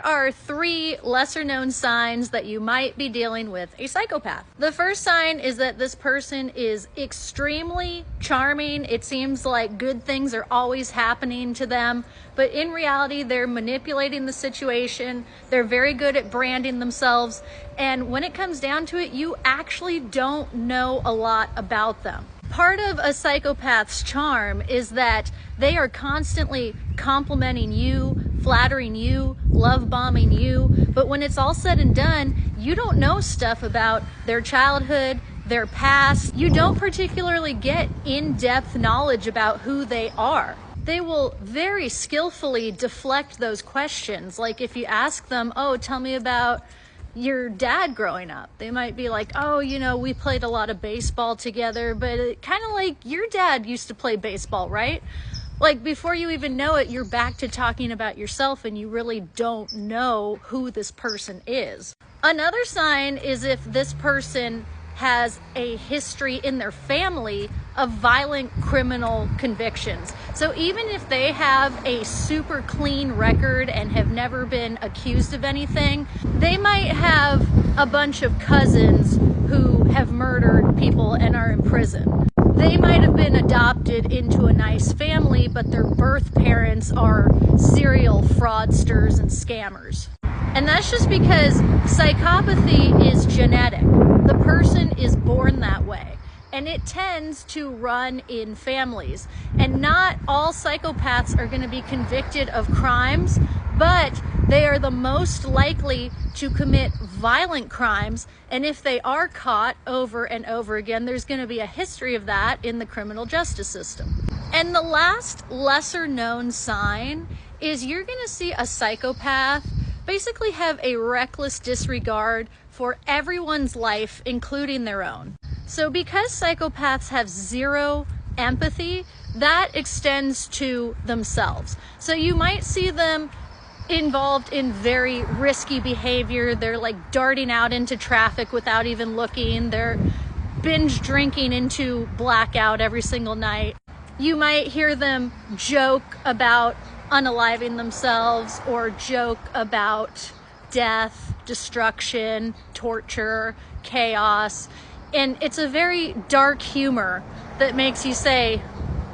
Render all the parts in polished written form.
are 3 lesser known signs that you might be dealing with a psychopath. The first sign is that this person is extremely charming. It seems like good things are always happening to them, but in reality, they're manipulating the situation. They're very good at branding themselves. And when it comes down to it, you actually don't know a lot about them. Part of a psychopath's charm is that they are constantly complimenting you, flattering you, love bombing you, but when it's all said and done, you don't know stuff about their childhood, their past. You don't particularly get in-depth knowledge about who they are. They will very skillfully deflect those questions. Like if you ask them, oh, tell me about your dad growing up. They might be like, oh, we played a lot of baseball together, but kind of like your dad used to play baseball, right? Like before you even know it, you're back to talking about yourself and you really don't know who this person is. Another sign is if this person has a history in their family of violent criminal convictions. So even if they have a super clean record and have never been accused of anything, they might have a bunch of cousins who have murdered people and are in prison. They might have been adopted into a nice family, but their birth parents are serial fraudsters and scammers. And that's just because psychopathy is genetic. The person is born that way, and it tends to run in families. And not all psychopaths are going to be convicted of crimes, but they are the most likely to commit violent crimes. And if they are caught over and over again, there's going to be a history of that in the criminal justice system. And the last lesser known sign is you're going to see a psychopath basically have a reckless disregard for everyone's life, including their own. So because psychopaths have zero empathy, that extends to themselves. So you might see them involved in very risky behavior. They're like darting out into traffic without even looking. They're binge drinking into blackout every single night. You might hear them joke about unaliving themselves or joke about death, destruction, torture, chaos. And it's a very dark humor that makes you say,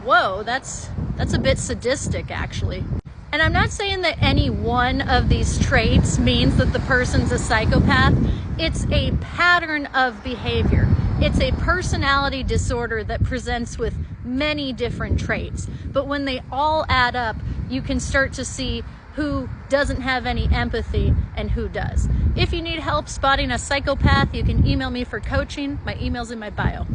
whoa, that's a bit sadistic actually. And I'm not saying that any one of these traits means that the person's a psychopath. It's a pattern of behavior. It's a personality disorder that presents with many different traits. But when they all add up, you can start to see who doesn't have any empathy and who does. If you need help spotting a psychopath, you can email me for coaching. My email's in my bio.